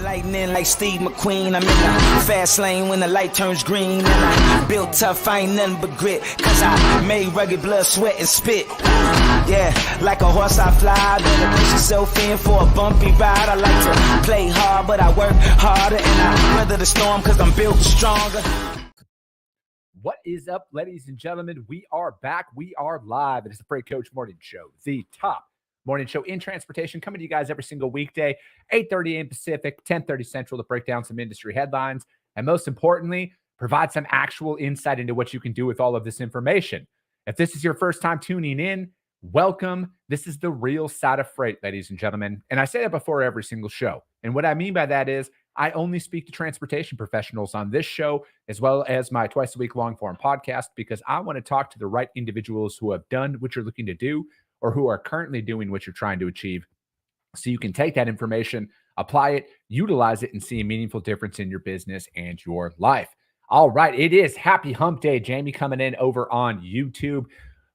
Lightning like Steve McQueen. I'm in the fast lane when the light turns green. And I built tough, I ain't nothing but grit. Cause I made rugged blood, sweat, and spit. Yeah, like a horse I fly. Better push yourself in for a bumpy ride. I like to play hard, but I work harder. And I weather the storm cause I'm built stronger. What is up, ladies and gentlemen? We are back. We are live. It is the Freight Coach Morning Show, the top morning show in transportation, coming to you guys every single weekday, 8:30 a.m. Pacific, 10:30 Central, to break down some industry headlines, and most importantly, provide some actual insight into what you can do with all of this information. If this is your first time tuning in, welcome. This is the real side of freight, ladies and gentlemen. And I say that before every single show. And what I mean by that is I only speak to transportation professionals on this show, as well as my twice a week long form podcast, because I want to talk to the right individuals who have done what you're looking to do or who are currently doing what you're trying to achieve. So you can take that information, apply it, utilize it, and see a meaningful difference in your business and your life. All right, it is Happy Hump Day. Jamie coming in over on YouTube.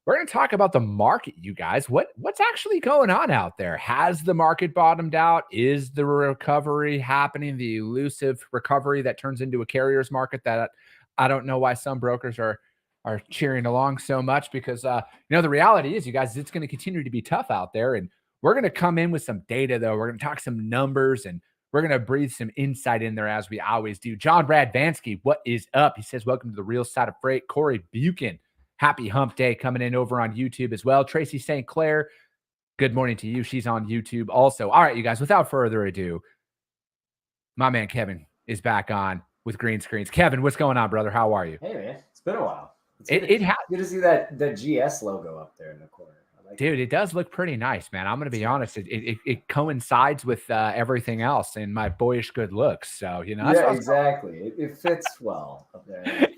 We're going to talk about the market, you guys. What's actually going on out there? Has the market bottomed out? Is the recovery happening? The elusive recovery that turns into a carrier's market that I don't know why some brokers are cheering along so much, because the reality is, you guys, it's going to continue to be tough out there. And we're going to come in with some data, though. We're going to talk some numbers, and we're going to breathe some insight in there, as we always do. John Brad Vansky, what is up? He says, welcome to the real side of freight. Corey Buchan, Happy Hump Day, coming in over on YouTube as well. Tracy St. Clair, good morning to you. She's on YouTube also. All right, you guys, without further ado, my man Kevin is back on with Green Screens. Kevin, what's going on, brother? How are you? Hey, man. It's been a while. Good to see that GS logo up there in the corner. Dude, it does look pretty nice, man. I'm going to be honest. It coincides with everything else and my boyish good looks. So, Yeah, exactly. It fits well up there.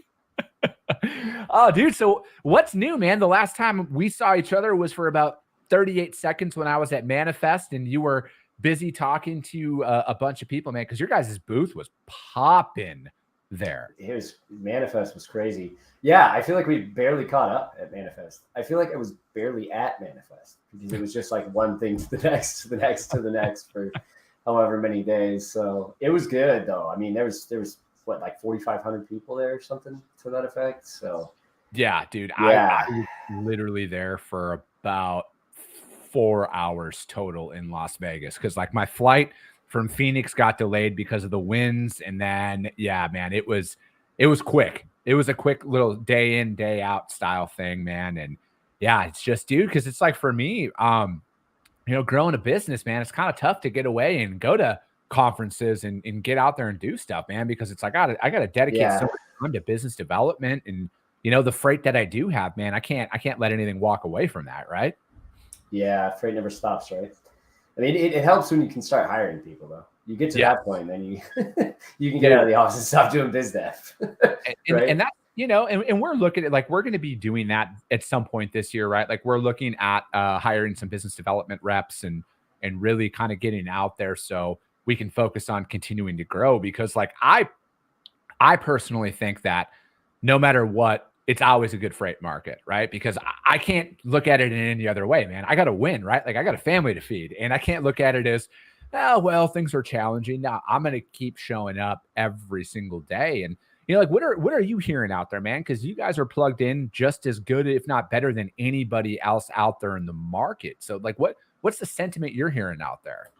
Oh, dude. So what's new, man? The last time we saw each other was for about 38 seconds when I was at Manifest, and you were busy talking to a bunch of people, man, because your guys' booth was popping there. Manifest was crazy. Yeah, I feel like we barely caught up at Manifest. I feel like I was barely at Manifest because it was just like one thing to the next, to the next, to the next for however many days. So it was good, though. I mean, there was what, like 4,500 people there or something to that effect. So yeah, dude, yeah. I was literally there for about 4 hours total in Las Vegas, because like my flight from Phoenix got delayed because of the winds. And then, yeah, man, it was quick. It was a quick little day in, day out style thing, man. And yeah, it's just, dude, because it's like for me, growing a business, man, it's kind of tough to get away and go to conferences and get out there and do stuff, man, because it's like I got to dedicate so much time to business development and the freight that I do have, man. I can't let anything walk away from that, right? Yeah, freight never stops, right? I mean, it helps when you can start hiring people, though. You get to that point, then you can get out of the office and stop doing biz dev. Right? And that, and we're looking at, like, we're going to be doing that at some point this year, right? Like, we're looking at hiring some business development reps and really kind of getting out there so we can focus on continuing to grow, because like I personally think that no matter what, it's always a good freight market, right? Because I can't look at it in any other way, man. I got to win, right? Like, I got a family to feed, and I can't look at it as, oh, well, things are challenging. Now I'm going to keep showing up every single day. And, like, what are you hearing out there, man? Because you guys are plugged in just as good, if not better, than anybody else out there in the market. So like, what's the sentiment you're hearing out there?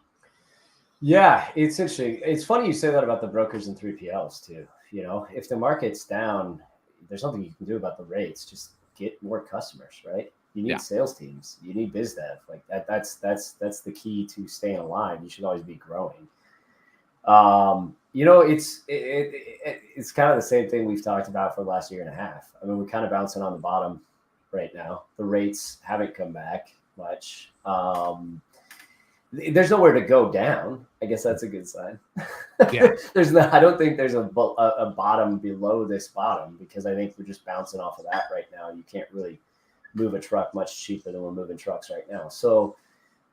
Yeah, it's interesting. It's funny you say that about the brokers and 3PLs too. If the market's down, there's nothing you can do about the rates. Just get more customers, right? You need sales teams. You need biz dev. Like that's the key to staying alive. You should always be growing. It's kind of the same thing we've talked about for the last year and a half. I mean, we're kind of bouncing on the bottom right now. The rates haven't come back much. There's nowhere to go down. I guess that's a good sign. Yeah. I don't think there's a bottom below this bottom, because I think we're just bouncing off of that right now. You can't really move a truck much cheaper than we're moving trucks right now. So,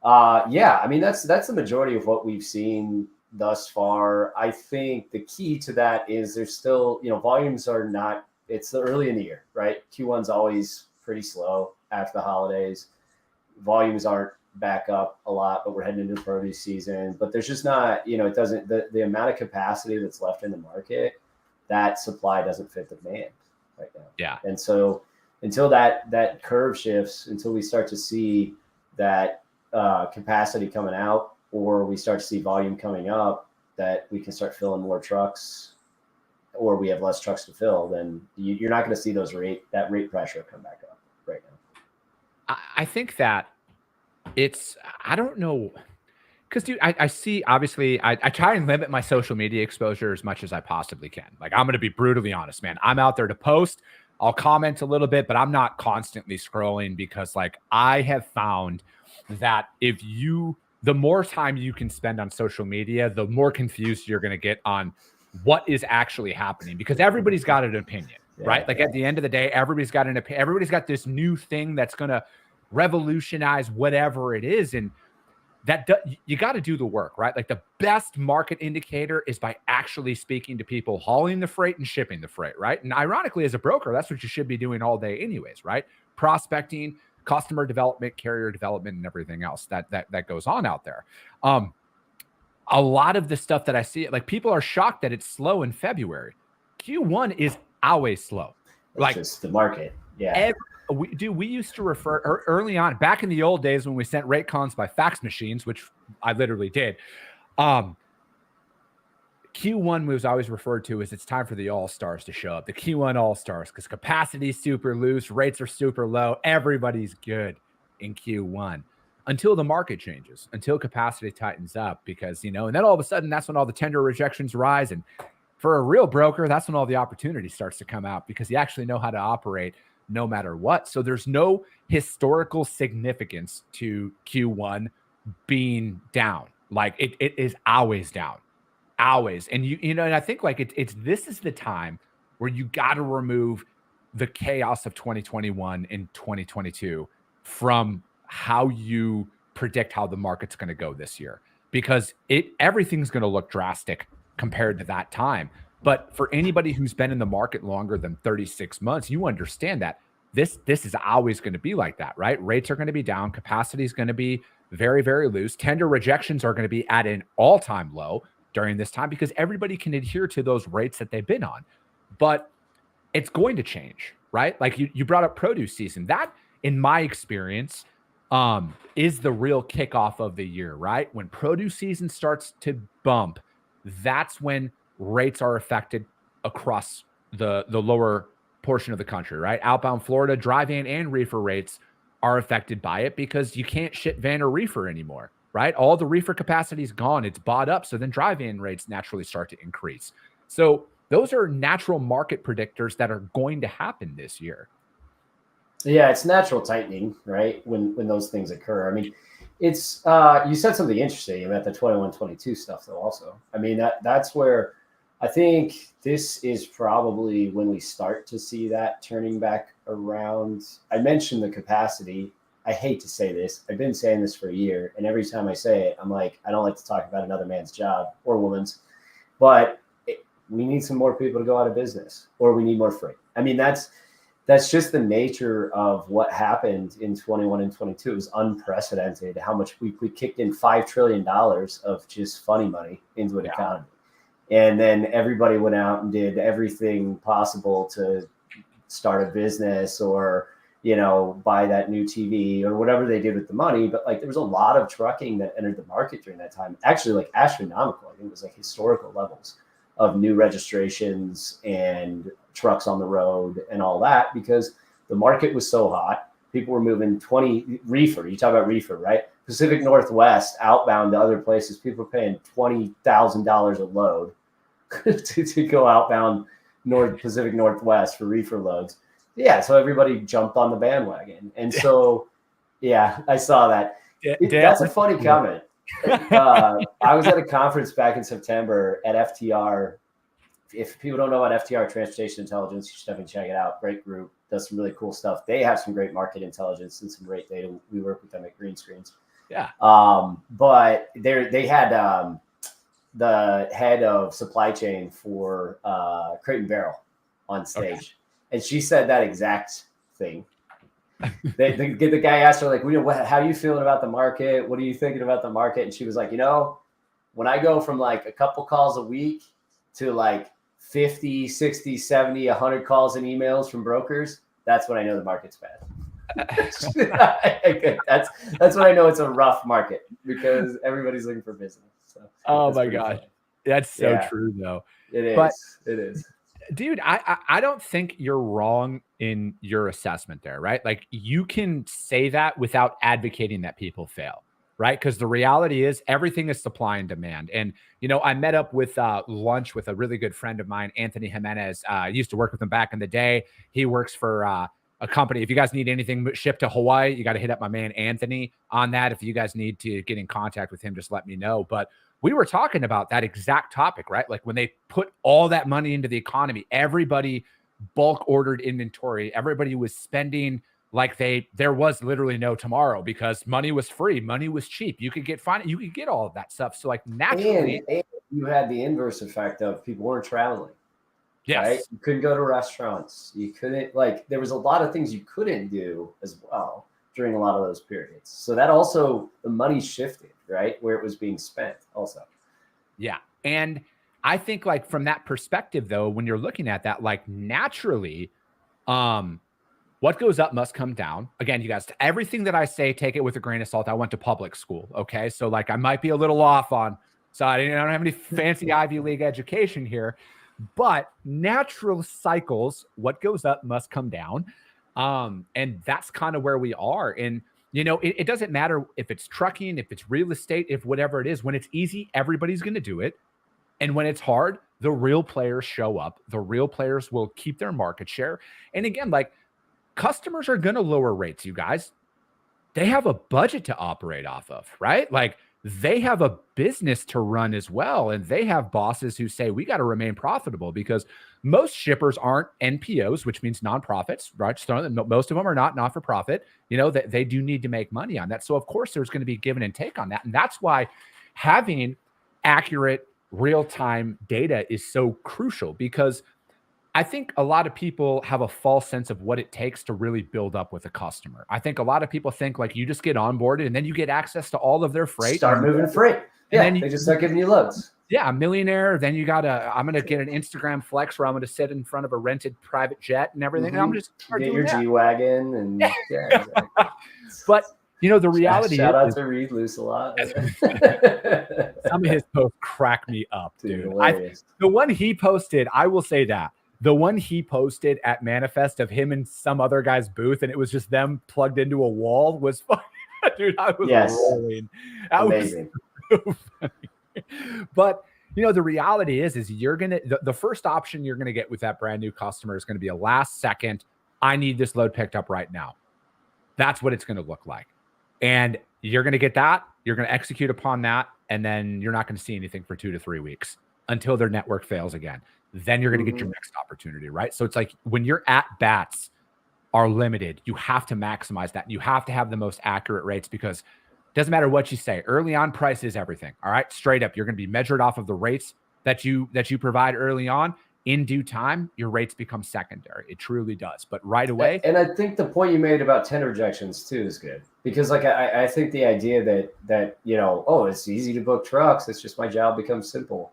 I mean, that's the majority of what we've seen thus far. I think the key to that is there's still, volumes are not, it's early in the year, right? Q1's always pretty slow after the holidays. Volumes aren't back up a lot, but we're heading into the produce season. But there's just not, it doesn't, the amount of capacity that's left in the market, that supply doesn't fit the demand right now. Yeah. And so until that curve shifts, until we start to see that capacity coming out, or we start to see volume coming up, that we can start filling more trucks, or we have less trucks to fill, then you're not going to see that rate pressure come back up right now. I think that I don't know, because dude, I see, obviously, I try and limit my social media exposure as much as I possibly can. Like, I'm going to be brutally honest, man. I'm out there to post. I'll comment a little bit, but I'm not constantly scrolling, because like, I have found that the more time you can spend on social media, the more confused you're going to get on what is actually happening, because everybody's got an opinion, right? Like, at the end of the day, everybody's got an opinion. Everybody's got this new thing that's going to revolutionize whatever it is. And you got to do the work, right? Like, the best market indicator is by actually speaking to people, hauling the freight and shipping the freight, right? And ironically, as a broker, that's what you should be doing all day anyways, right? Prospecting, customer development, carrier development, and everything else that goes on out there. A lot of the stuff that I see, like, people are shocked that it's slow in February. Q1 is always slow. It's like, just the market. Yeah. We used to refer early on, back in the old days when we sent rate cons by fax machines, which I literally did. Q1 was always referred to as it's time for the all-stars to show up, the Q1 all-stars, because capacity is super loose, rates are super low, everybody's good in Q1 until the market changes, until capacity tightens up, because, and then all of a sudden, that's when all the tender rejections rise. And for a real broker, that's when all the opportunity starts to come out, because you actually know how to operate no matter what. So there's no historical significance to Q1 being down. Like, it is always down, always. And and I think, like, this is the time where you got to remove the chaos of 2021 and 2022 from how you predict how the market's going to go this year, because everything's going to look drastic compared to that time. But for anybody who's been in the market longer than 36 months, you understand that this is always going to be like that, right? Rates are going to be down. Capacity is going to be very, very loose. Tender rejections are going to be at an all-time low during this time, because everybody can adhere to those rates that they've been on. But it's going to change, right? Like, you brought up produce season. That, in my experience, is the real kickoff of the year, right? When produce season starts to bump, that's when rates are affected across the lower portion of the country, right? Outbound Florida, dry van and reefer rates are affected by it, because you can't ship van or reefer anymore, right? All the reefer capacity is gone. It's bought up. So then dry van rates naturally start to increase. So those are natural market predictors that are going to happen this year. Yeah, it's natural tightening, right? When those things occur. I mean, it's you said something interesting about the 21-22 stuff, though. Also, I mean, that's where I think this is probably when we start to see that turning back around. I mentioned the capacity. I hate to say this. I've been saying this for a year, and every time I say it, I'm like, I don't like to talk about another man's job or woman's, but we need some more people to go out of business, or we need more freight. I mean, that's just the nature of what happened in 21 and 22. It was unprecedented how much we kicked in $5 trillion of just funny money into an economy. And then everybody went out and did everything possible to start a business, or, buy that new TV, or whatever they did with the money. But like, there was a lot of trucking that entered the market during that time. Actually, like, astronomical. I think it was like historical levels of new registrations and trucks on the road and all that, because the market was so hot. People were moving 20 reefer. You talk about reefer, right? Pacific Northwest outbound to other places. People were paying $20,000 a load to go outbound Pacific Northwest for reefer loads. Yeah. So everybody jumped on the bandwagon. And so, yeah, I saw that. That's a funny comment. I was at a conference back in September at FTR. If people don't know about FTR, Transportation Intelligence, you should definitely check it out. Great group, does some really cool stuff. They have some great market intelligence and some great data. We work with them at Green Screens. Yeah. But they had the head of supply chain for Crate and Barrel on stage. Okay. And she said that exact thing. the guy asked her like, how are you feeling about the market? What are you thinking about the market? And she was like, when I go from like a couple calls a week to like 50, 60, 70, 100 calls and emails from brokers, that's when I know the market's bad. That's when I know it's a rough market, because everybody's looking for business. So oh my gosh. Fun. That's so true though. It is. Dude, I don't think you're wrong in your assessment there, right? Like you can say that without advocating that people fail, right? Because the reality is everything is supply and demand. And, I met up with lunch with a really good friend of mine, Anthony Jimenez. I used to work with him back in the day. He works for a company. If you guys need anything shipped to Hawaii, you got to hit up my man, Anthony, on that. If you guys need to get in contact with him, just let me know. But we were talking about that exact topic, right? Like when they put all that money into the economy, everybody bulk ordered inventory. Everybody was spending like there was literally no tomorrow because money was free. Money was cheap. You could get all of that stuff. So like naturally. And you had the inverse effect of people weren't traveling. Yes. Right? You couldn't go to restaurants. You couldn't, there was a lot of things you couldn't do as well during a lot of those periods. So that also, the money shifted, right? Where it was being spent also. Yeah. And I think like from that perspective though, when you're looking at that, like naturally, what goes up must come down. Again, you guys, everything that I say, take it with a grain of salt. I went to public school. Okay. So like I might be a little off on, so I don't have any fancy Ivy League education here, but natural cycles, what goes up must come down. And that's kind of where we are. And, it doesn't matter if it's trucking, if it's real estate, if whatever it is, when it's easy, everybody's going to do it. And when it's hard, the real players show up. The real players will keep their market share. And again, like customers are going to lower rates, you guys. They have a budget to operate off of, right? Like they have a business to run as well. And they have bosses who say, we got to remain profitable, because most shippers aren't NPOs, which means nonprofits, right? So most of them are not for profit, that they do need to make money on that. So of course there's going to be give and take on that. And that's why having accurate real-time data is so crucial, because I think a lot of people have a false sense of what it takes to really build up with a customer. I think a lot of people think like you just get onboarded and then you get access to all of their freight. Start moving freight. Yeah, they just start giving you loads. Yeah, a millionaire. Then you I'm going to get an Instagram flex where I'm going to sit in front of a rented private jet and everything. Mm-hmm. And I'm just get your G-Wagon and yeah, exactly. But the reality shout out to Reed Loose a lot. Some of his posts crack me up, dude. The one he posted, I will say that. The one he posted at Manifest of him and some other guy's booth, and it was just them plugged into a wall, was funny. Dude, I was rolling. Amazing. Was so funny. But, the reality is you're going to, the first option you're going to get with that brand new customer is going to be a last second, I need this load picked up right now. That's what it's going to look like. And you're going to get that. You're going to execute upon that. And then you're not going to see anything for 2 to 3 weeks until their network fails again. Then you're going to get your next opportunity, right? So it's like when your at-bats are limited, you have to maximize that. You have to have the most accurate rates, because it doesn't matter what you say. Early on, price is everything, all right? Straight up, you're going to be measured off of the rates that you provide early on. In due time, your rates become secondary. It truly does. But right away. And I think the point you made about tender rejections too is good, because like I think the idea that it's easy to book trucks, it's just my job becomes simple.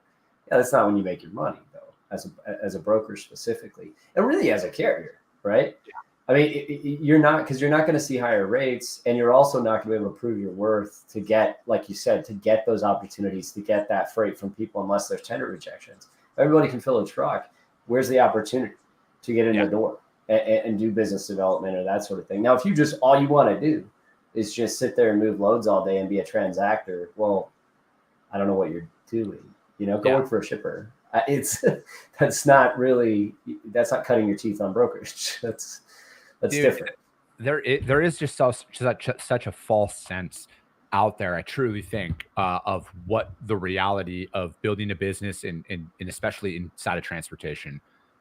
Yeah, that's not when you make your money, though, as a broker specifically, and really as a carrier, right? Yeah. I mean, you're not going to see higher rates, and you're also not going to be able to prove your worth to get, like you said, to get those opportunities, to get that freight from people, unless there's tender rejections. Everybody can fill a truck. Where's the opportunity to get in the door and do business development or that sort of thing? Now, if you just, all you want to do is just sit there and move loads all day and be a transactor, well, I don't know what you're doing. Go work for a shipper. That's not cutting your teeth on brokerage. That's different. There is just such a false sense out there, I truly think, of what the reality of building a business and especially inside of transportation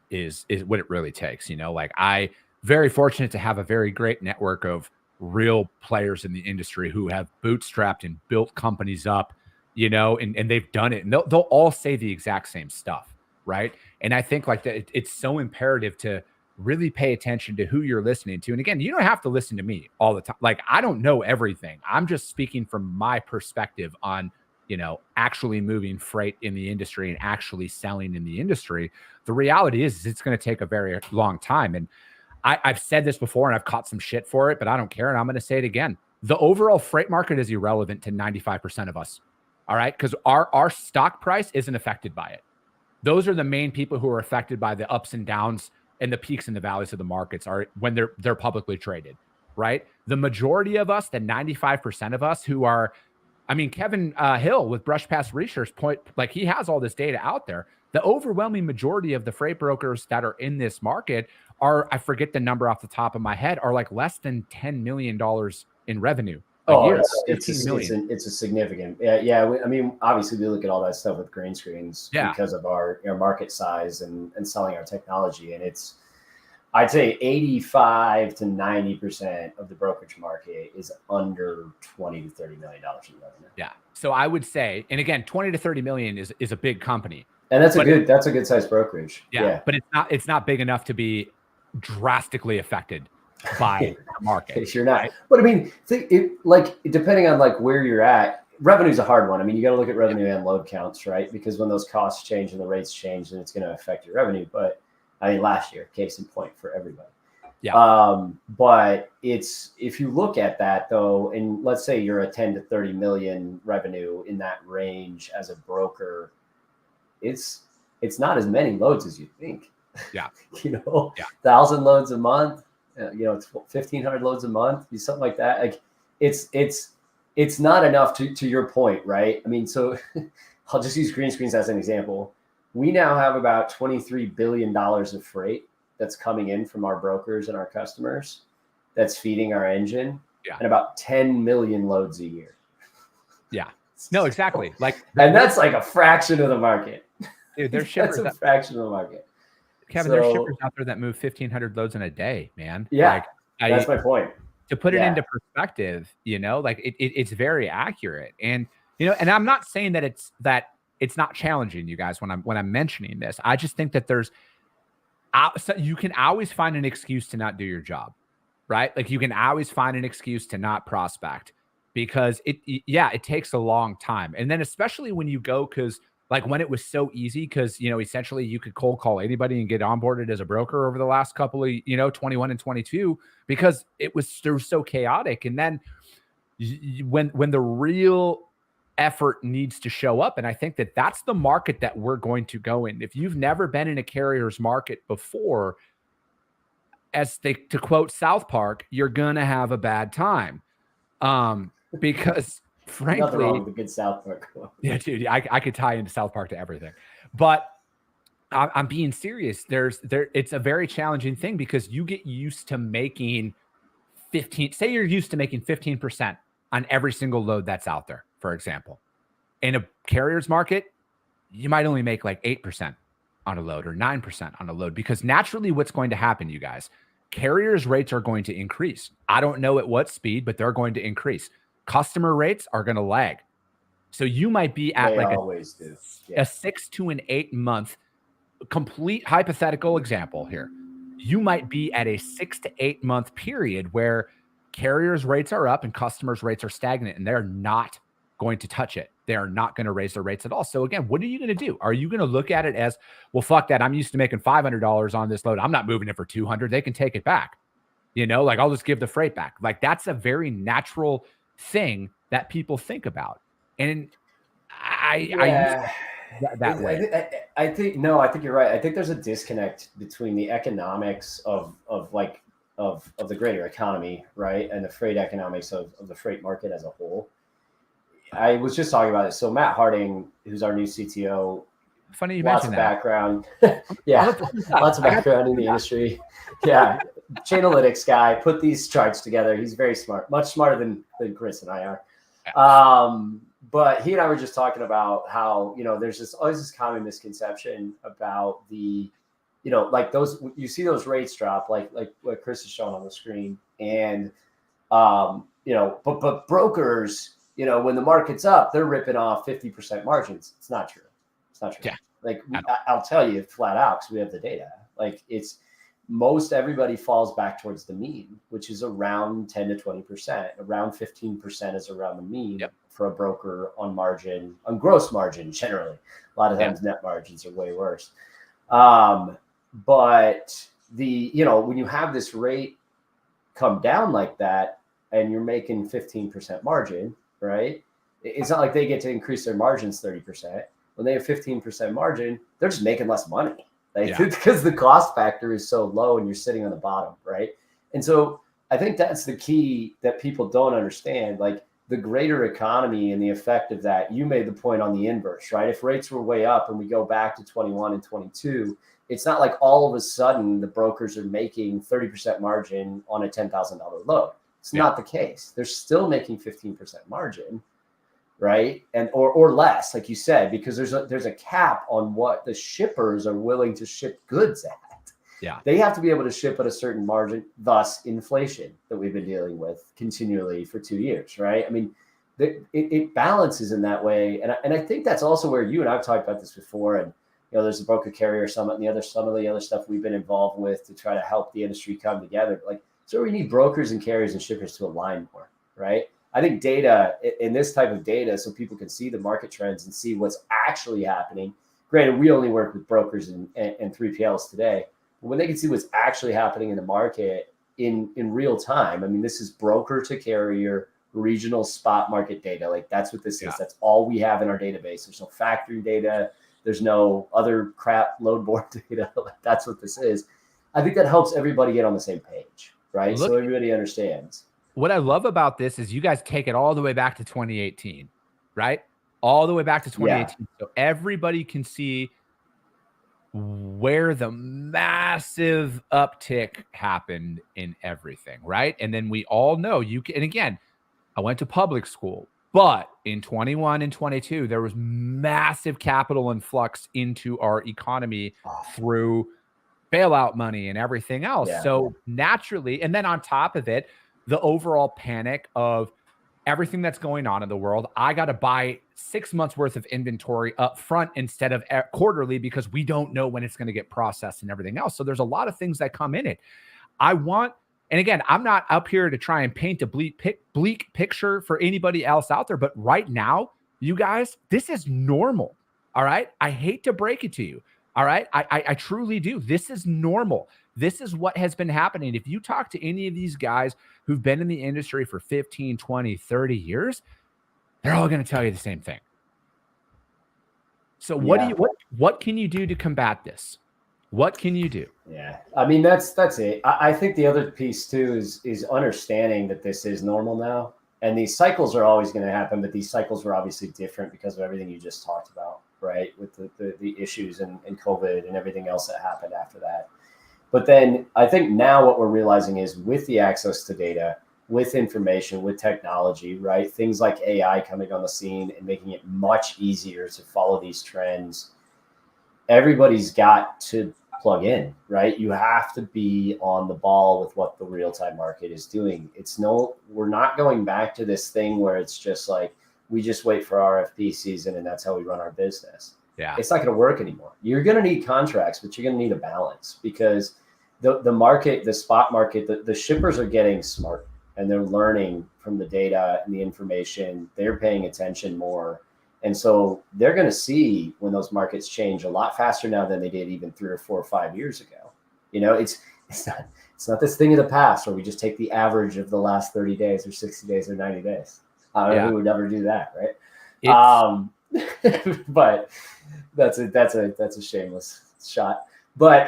is what it really takes. Like I very fortunate to have a very great network of real players in the industry who have bootstrapped and built companies up, and they've done it, and they'll all say the exact same stuff. Right. And I think like that it's so imperative to really pay attention to who you're listening to. And again, you don't have to listen to me all the time. Like, I don't know everything. I'm just speaking from my perspective on, actually moving freight in the industry and actually selling in the industry. The reality is it's going to take a very long time. And I've said this before and I've caught some shit for it, but I don't care. And I'm going to say it again. The overall freight market is irrelevant to 95% of us. All right. Because our stock price isn't affected by it. Those are the main people who are affected by the ups and downs and the peaks and the valleys of the markets are when they're publicly traded, right? The majority of us, the 95% of us who are, Kevin Hill with Brush Pass Research point, like he has all this data out there. The overwhelming majority of the freight brokers that are in this market are, I forget the number off the top of my head, are like less than $10 million in revenue. It's a significant. Yeah. Obviously we look at all that stuff with green screens because of our market size and selling our technology. And I'd say 85 to 90% of the brokerage market is under 20 to $30 million in revenue. Yeah. So I would say, and again, 20 to 30 million is a big company. And that's a good size brokerage. Yeah. But it's not big enough to be drastically affected by the market. You're not. Right? But depending on like where you're at, revenue is a hard one. You got to look at revenue and load counts, right? Because when those costs change and the rates change, then it's going to affect your revenue. But last year, case in point for everybody. Yeah. But if you look at that though, and let's say you're a 10 to 30 million revenue in that range as a broker, it's not as many loads as you think. Yeah. 1,000 loads a month. 1,500 loads a month, something like that. Like it's not enough to your point, right? So I'll just use green screens as an example. We now have about $23 billion of freight that's coming in from our brokers and our customers that's feeding our engine, and about 10 million loads a year. Yeah, no, exactly. And that's like a fraction of the market. Dude, there's shippers. That's a fraction of the market. Kevin, there's shippers out there that move 1,500 loads in a day, man. Yeah, that's my point. To put it into perspective, it's very accurate. And and I'm not saying that it's not challenging, you guys, when I'm mentioning this. I just think that you can always find an excuse to not do your job, right? Like you can always find an excuse to not prospect because it takes a long time. And then especially when you go, because like when it was so easy, because, essentially you could cold call anybody and get onboarded as a broker over the last couple of, 21 and 22, because it was so chaotic. And then when the real effort needs to show up, and I think that's the market that we're going to go in. If you've never been in a carrier's market before, to quote South Park, you're going to have a bad time. Because frankly, nothing wrong with the good South Park. Yeah, dude, I could tie into South Park to everything, but I'm being serious. It's a very challenging thing because you get used to making 15% on every single load that's out there. For example, in a carrier's market, you might only make like 8% on a load or 9% on a load, because naturally what's going to happen, you guys, carriers' rates are going to increase. I don't know at what speed, but they're going to increase. Customer rates are going to lag. So you might be at a 6 to an 8 month, complete hypothetical example here. You might be at a 6 to 8 month period where carriers' rates are up and customers' rates are stagnant, and they're not going to touch it. They are not going to raise their rates at all. So again, what are you going to do? Are you going to look at it as, well, fuck that, I'm used to making $500 on this load, I'm not moving it for $200, they can take it back, I'll just give the freight back. Like that's a very natural thing that people think about. And I think you're right. I think there's a disconnect between the economics of the greater economy, right, and the freight economics of the freight market as a whole. I was just talking about it. So Matt Harding, who's our new CTO, funny you lots mentioned of that. Background, lots of background in the industry. Yeah, Chainalytics guy put these charts together. He's very smart, much smarter than Chris and I are. But he and I were just talking about how there's always this common misconception about the like those, you see those rates drop like what Chris is showing on the screen, and but brokers, when the market's up, they're ripping off 50% margins. It's not true. Yeah. Like I'll tell you flat out, because we have the data. Like most everybody falls back towards the mean, which is around 10 to 20%. Around 15% is around the mean for a broker on margin, on gross margin generally. A lot of times net margins are way worse. But when you have this rate come down like that and you're making 15% margin, right? It's not like they get to increase their margins 30%. When they have 15% margin, they're just making less money. Because the cost factor is so low and you're sitting on the bottom, right? And so I think that's the key that people don't understand, like the greater economy and the effect of that. You made the point on the inverse, right? If rates were way up and we go back to 21 and 22, it's not like all of a sudden the brokers are making 30% margin on a $10,000 load. It's not the case. They're still making 15% margin, right? And or less, like you said, because there's a cap on what the shippers are willing to ship goods at. Yeah. They have to be able to ship at a certain margin, thus inflation that we've been dealing with continually for 2 years, right? I mean, it balances in that way. And I think that's also where you and I've talked about this before. And, there's the broker carrier summit and some of the other stuff we've been involved with to try to help the industry come together. Like, so we need brokers and carriers and shippers to align more, right? I think data in this type of data, so people can see the market trends and see what's actually happening. Granted, we only work with brokers and 3PLs today, but when they can see what's actually happening in the market in real time, I mean, this is broker to carrier, regional spot market data. Like that's what this is. That's all we have in our database. There's no factory data. There's no other crap load board data. That's what this is. I think that helps everybody get on the same page, right? So everybody understands. What I love about this is you guys take it all the way back to 2018, right? All the way back to 2018. Yeah. So everybody can see where the massive uptick happened in everything, right? And then we all know and again, I went to public school, but in 21 and 22, there was massive capital influx into our economy through bailout money and everything else. Yeah. So naturally, and then on top of it, the overall panic of everything that's going on in the world, I got to buy 6 months worth of inventory up front instead of quarterly because we don't know when it's going to get processed and everything else. So there's a lot of things that come in it. And again, I'm not up here to try and paint a bleak picture for anybody else out there, but right now, you guys, this is normal. All right. I hate to break it to you. All right. I truly do. This is normal. This is what has been happening. If you talk to any of these guys who've been in the industry for 15, 20, 30 years, they're all going to tell you the same thing. So what can you do to combat this? What can you do? Yeah, I mean, that's it. I think the other piece too is understanding that this is normal now. And these cycles are always going to happen, but these cycles were obviously different because of everything you just talked about, right? With the issues and COVID and everything else that happened after that. But then I think now what we're realizing is with the access to data, with information, with technology, right? Things like AI coming on the scene and making it much easier to follow these trends. Everybody's got to plug in, right? You have to be on the ball with what the real-time market is doing. We're not going back to this thing where it's just like, we just wait for RFP season and that's how we run our business. Yeah. It's not going to work anymore. You're going to need contracts, but you're going to need a balance because the market, the spot market, the shippers are getting smart and they're learning from the data and the information. They're paying attention more. And so they're going to see when those markets change a lot faster now than they did even 3 or 4 or 5 years ago. It's not this thing of the past where we just take the average of the last 30 days or 60 days or 90 days. I don't know who would ever do that, right? But that's a shameless shot. But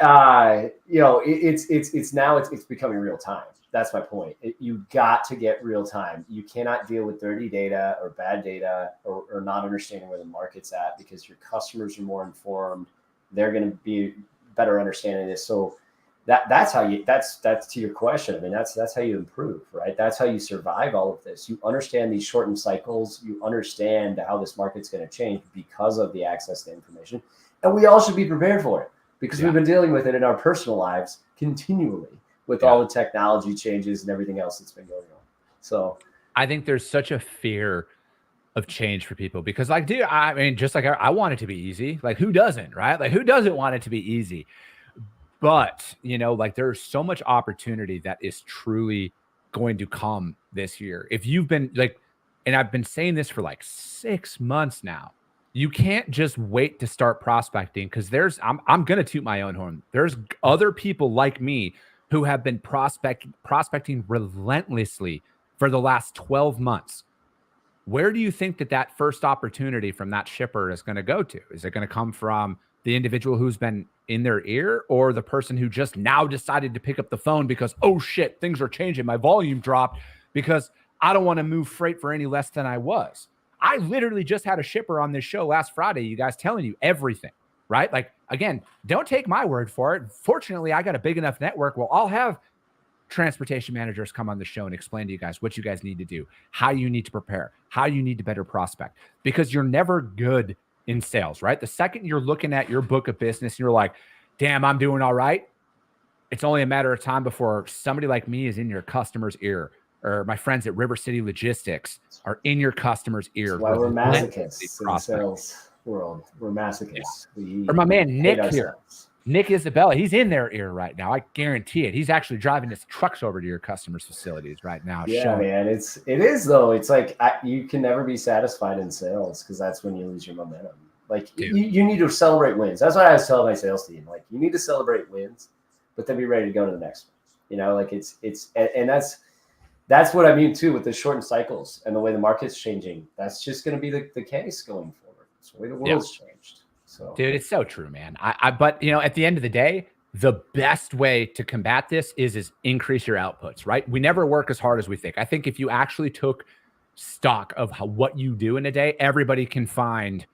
it's becoming real time. That's my point. You got to get real time. You cannot deal with dirty data or bad data or not understanding where the market's at because your customers are more informed. They're going to be better understanding this. So that's to your question. I mean, that's how you improve, right? That's how you survive all of this. You understand these shortened cycles. You understand how this market's going to change because of the access to information. And we all should be prepared for it because we've been dealing with it in our personal lives continually. With all the technology changes and everything else that's been going on. So I think there's such a fear of change for people because I mean, just like I want it to be easy. Like who doesn't, right? Like who doesn't want it to be easy? But, like there's so much opportunity that is truly going to come this year. If you've been like, and I've been saying this for like 6 months now, you can't just wait to start prospecting because I'm going to toot my own horn. There's other people like me who have been prospecting relentlessly for the last 12 months. Where do you think that first opportunity from that shipper is going to go to? Is it going to come from the individual who's been in their ear or the person who just now decided to pick up the phone because, oh shit, things are changing. My volume dropped because I don't want to move freight for any less than I was. I literally just had a shipper on this show last Friday, you guys, telling you everything, right? Like, again, don't take my word for it. Fortunately, I got a big enough network. Well, I'll have transportation managers come on the show and explain to you guys what you guys need to do, how you need to prepare, how you need to better prospect, because you're never good in sales, right? The second you're looking at your book of business and you're like, damn, I'm doing all right, it's only a matter of time before somebody like me is in your customer's ear, or my friends at River City Logistics are in your customer's ear. That's why we're masochists in the sales world. We're masochists. Yeah. Or my man Nick here. Nick Isabella, he's in their ear right now. I guarantee it. He's actually driving his trucks over to your customers' facilities right now. Yeah, man. It is though. It's like you can never be satisfied in sales because that's when you lose your momentum. Like you need to celebrate wins. That's what I was telling my sales team. Like you need to celebrate wins, but then be ready to go to the next one. Like it's and that's what I mean too with the shortened cycles and the way the market's changing. That's just going to be the case going forward. It's the way the world's changed. So, dude, it's so true, man. But at the end of the day, the best way to combat this is increase your outputs, right? We never work as hard as we think. I think if you actually took stock of what you do in a day, everybody can find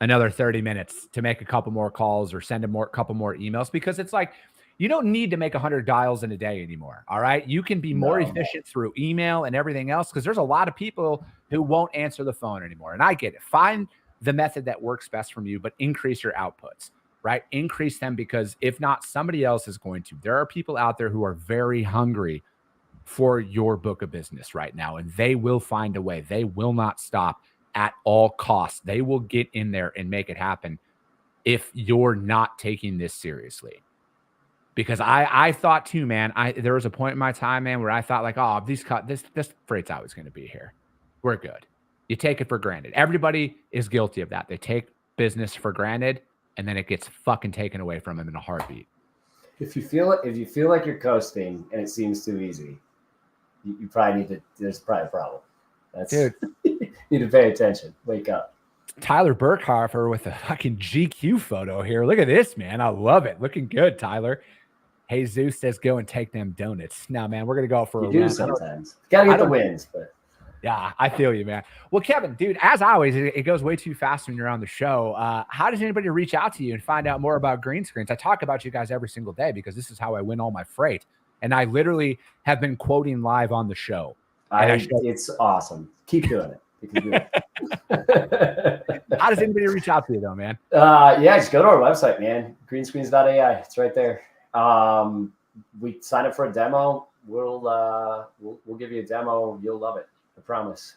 another 30 minutes to make a couple more calls or send a couple more emails, because it's like, you don't need to make 100 dials in a day anymore. All right. You can be more efficient through email and everything else, because there's a lot of people who won't answer the phone anymore. And I get it. Find the method that works best from you, but increase your outputs, right? Increase them, because if not, somebody else is going to. There are people out there who are very hungry for your book of business right now, and they will find a way. They will not stop at all costs. They will get in there and make it happen if you're not taking this seriously. Because I thought too, man, there was a point in my time, man, where I thought like, oh, this freight's always going to be here. We're good. You take it for granted. Everybody is guilty of that. They take business for granted, and then it gets fucking taken away from them in a heartbeat. If you feel like you're coasting and it seems too easy, you probably need to. There's probably a problem. Dude, you need to pay attention. Wake up. Tyler Burkharfer with a fucking GQ photo here. Look at this, man. I love it. Looking good, Tyler. Hey, Zeus says go and take them donuts. No, man, we're gonna go for a run. Sometimes gotta get the wins, but. Yeah, I feel you, man. Well, Kevin, dude, as always, it goes way too fast when you're on the show. How does anybody reach out to you and find out more about green screens? I talk about you guys every single day because this is how I win all my freight. And I literally have been quoting live on the show. It's awesome. Keep doing it. You can do it. How does anybody reach out to you, though, man? Yeah, just go to our website, man. Greenscreens.ai. It's right there. We sign up for a demo. We'll give you a demo. You'll love it. I promise.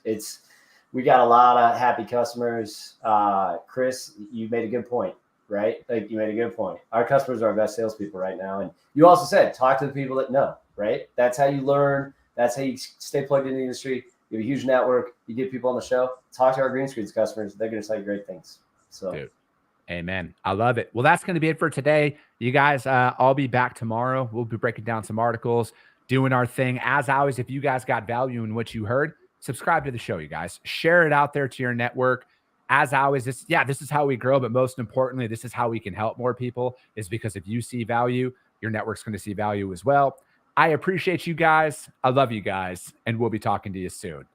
We got a lot of happy customers. Chris, you made a good point, right? Like you made a good point. Our customers are our best salespeople right now. And you also said, talk to the people that know, right? That's how you learn. That's how you stay plugged in the industry. You have a huge network. You get people on the show. Talk to our green screens customers. They're going to tell you great things. So, dude, amen. I love it. Well, that's going to be it for today. You guys, I'll be back tomorrow. We'll be breaking down some articles, doing our thing. As always, if you guys got value in what you heard, subscribe to the show, you guys. Share it out there to your network. As always, this is how we grow, but most importantly, this is how we can help more people, is because if you see value, your network's going to see value as well. I appreciate you guys. I love you guys, and we'll be talking to you soon.